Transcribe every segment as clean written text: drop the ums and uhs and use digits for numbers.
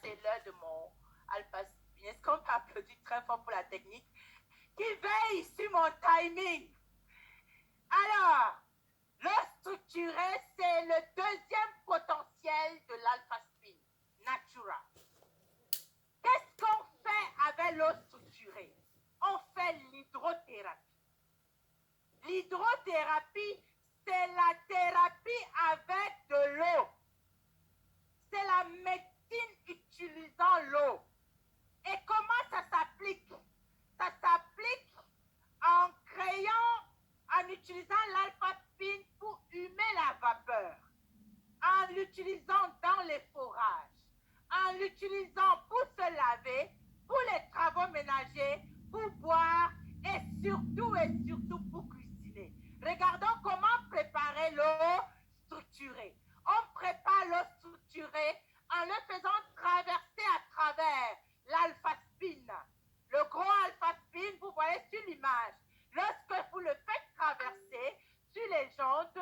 c'est l'heure de mon alpha-spin. Est-ce qu'on peut applaudir très fort pour la technique qui veille sur mon timing? Alors, le structuré, c'est le deuxième potentiel de l'alpha-spin, Natura. Qu'est-ce qu'on fait avec l'eau structurée? On fait l'hydrothérapie. L'hydrothérapie, c'est la thérapie avec de l'eau. C'est la médecine utilisant l'eau. Et comment ça s'applique? Ça s'applique en en utilisant l'alpha-spin pour humer la vapeur, en l'utilisant dans les forages, en l'utilisant pour se laver, pour les travaux ménagers, pour boire et surtout pour cuisiner. Regardons comment préparer l'eau structurée. On prépare l'eau structurée en le faisant traverser à travers l'alpha-spin. Le gros alpha-spin, vous voyez sur l'image, lorsque vous le faites traverser sur les jantes,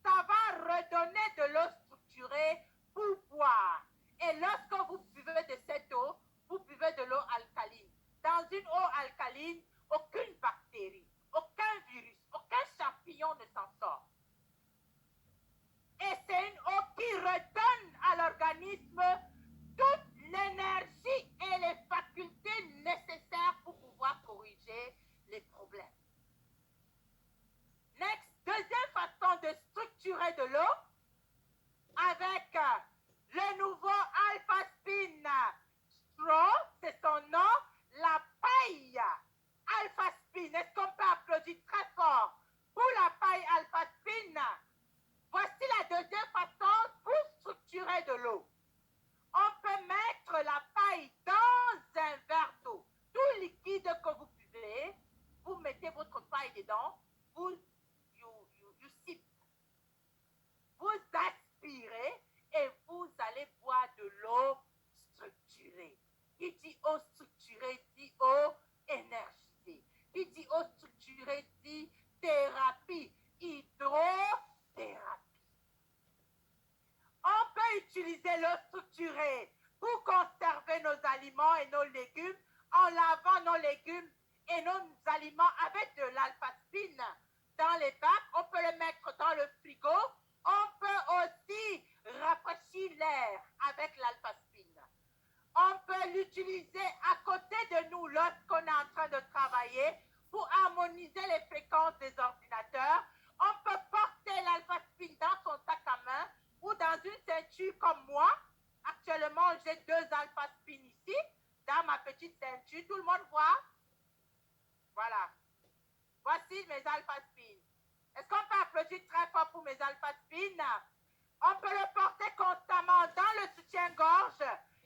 ça va redonner de l'eau structurée pour boire. Et lorsque vous buvez de cette eau, vous buvez de l'eau alcaline. Dans une eau alcaline, aucune bactérie, aucun virus, aucun champignon ne s'en sort. Et c'est une eau qui redonne à l'organisme toute l'énergie et les facultés nécessaires pour pouvoir corriger les problèmes. Next, deuxième façon de structurer de l'eau avec le nouveau alpha-spin straw, c'est son nom, la paille alpha-spin. Est-ce qu'on peut applaudir très fort pour la paille alpha-spin? Voici la deuxième façon pour structurer de l'eau. On peut mettre la paille dans un verre d'eau. Tout liquide que vous buvez, vous mettez votre paille dedans, vous sip. Vous aspirez et vous allez boire de l'eau structurée. Qui dit eau structurée dit eau énergisée. Qui dit eau structurée dit thérapie, hydrothérapie. On peut utiliser l'eau structurée pour conserver nos aliments et nos légumes en lavant nos légumes et nos aliments avec de l'alpha-spin dans les bacs. On peut le mettre dans le frigo. On peut aussi rafraîchir l'air avec l'alpha-spin. On peut l'utiliser à côté de nous lorsqu'on est en train de travailler pour harmoniser les fréquences des ordinateurs. On peut porter l'alpha-spin dans son sac à main ou dans une ceinture comme moi. Actuellement, j'ai 2 alpha-spin ici, dans ma petite ceinture. Tout le monde voit? Voilà. Voici mes alpha-spin. Est-ce qu'on peut applaudir très fort pour mes alpha-spin? On peut le porter constamment dans le soutien-gorge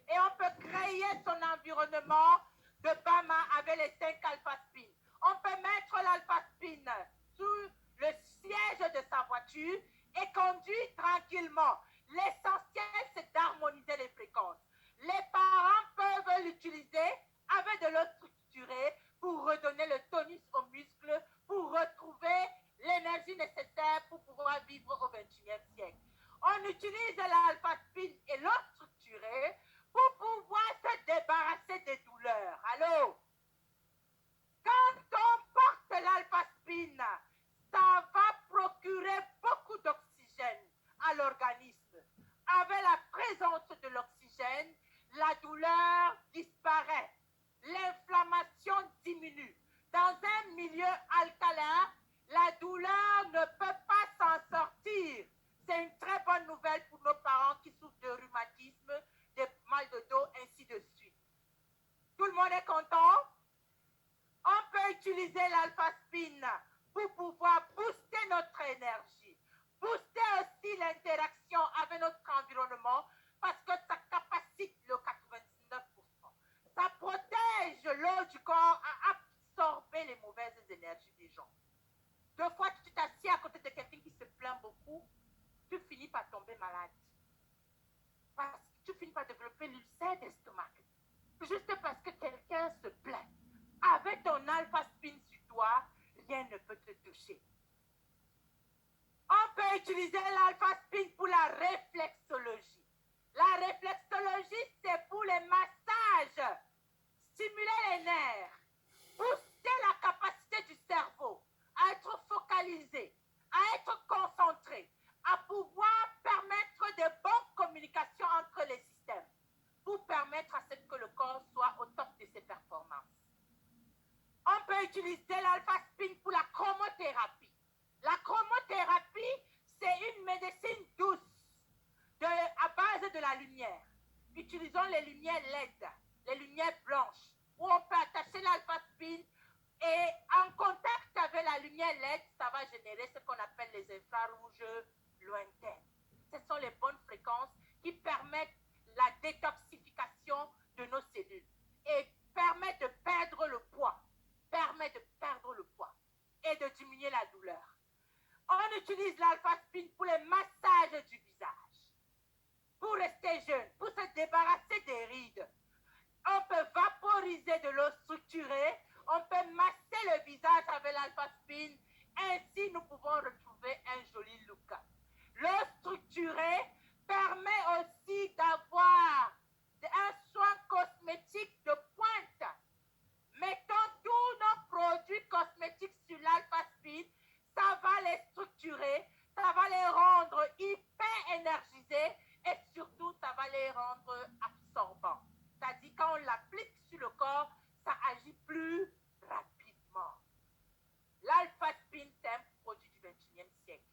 et on peut créer son environnement de Bama avec les 5 alpha-spin. On peut mettre l'alpha-spin sous le siège de sa voiture et conduire tranquillement. L'essentiel, c'est d'harmoniser les fréquences. Les parents peuvent l'utiliser avec de l'eau structurée pour redonner le tonus aux muscles, pour retrouver l'énergie nécessaire pour pouvoir vivre au XXIe siècle. On utilise l'alpha-spin et l'eau structurée pour pouvoir se débarrasser des douleurs. Allô? Quand on porte l'alpha-spin, ça va procurer beaucoup d'oxygène à l'organisme. Avec la présence de l'oxygène, la douleur disparaît. L'inflammation diminue. Dans un milieu alcalin, la douleur ne peut pas s'en sortir. C'est une très bonne nouvelle pour nos parents qui souffrent de rhumatisme, de mal de dos, ainsi de suite. Tout le monde est content? On peut utiliser l'alpha-spin pour pouvoir booster notre énergie, booster aussi l'interaction avec notre environnement parce que ça capacite le 99%. Ça protège l'eau du corps à absorber les mauvaises énergies des gens. Deux fois, tu t'assieds à côté de quelqu'un qui se plaint beaucoup, tu finis par tomber malade. Parce que tu finis par développer l'ulcère d'estomac. Juste parce que quelqu'un se plaint. Avec ton alpha-spin sur toi, rien ne peut te toucher. On peut utiliser l'alpha-spin pour la réflexologie. La réflexologie, c'est pour les la lumière. Utilisons les lumières LED, les lumières blanches, où on peut attacher l'alpha-spin et en contact avec la lumière LED, ça va générer ce qu'on appelle les infrarouges lointains. Ce sont les bonnes fréquences qui permettent la détoxification de nos cellules et permettent de perdre le poids, et de diminuer la douleur. On utilise l'alpha-spin pour les massages du visage, pour rester jeune, pour se débarrasser des rides. On peut vaporiser de l'eau structurée, on peut masser le visage avec l'alpha-spin, ainsi nous pouvons retrouver un joli look. L'eau structurée permet aussi d'avoir un soin cosmétique de pointe. Mettons tous nos produits cosmétiques sur l'alpha-spin, ça va les structurer, ça va les rendre hyper énergisés et surtout ça va les rendre absorbants. C'est-à-dire quand on l'applique sur le corps, ça agit plus rapidement. L'alpha-spin, c'est un produit du 21e siècle.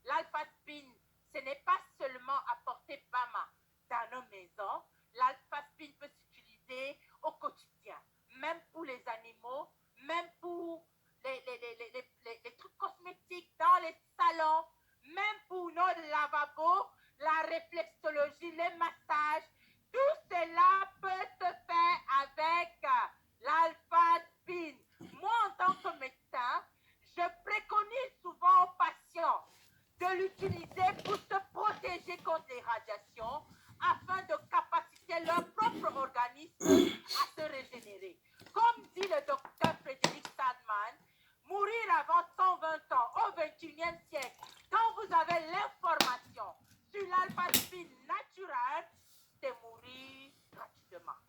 L'alpha-spin, ce n'est pas seulement apporter Bama dans nos maisons. L'alpha-spin peut s'utiliser au quotidien, même pour les animaux, même pour les trucs cosmétiques dans les salons, même pour nos lavabos, la réflexologie, les massages. Tout cela peut se faire avec l'alpha-spin. Moi, en tant que médecin, je préconise souvent aux patients de l'utiliser pour se protéger contre les radiations afin de capaciter leur propre organisme à se régénérer. Comme dit le docteur Frédéric Sadman, mourir avant 120 ans au 21e siècle, quand vous avez l'information sur l'alpha-spin naturel, c'est mourir gratuitement.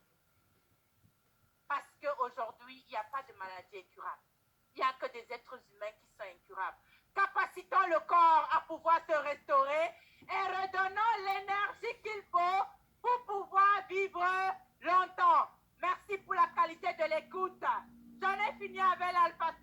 Parce qu'aujourd'hui, il n'y a pas de maladie incurable. Il n'y a que des êtres humains qui sont incurables. Capacitons le corps à pouvoir se restaurer et redonnons l'énergie qu'il faut pour pouvoir vivre longtemps. Merci pour la qualité de l'écoute. J'en ai fini avec l'alpha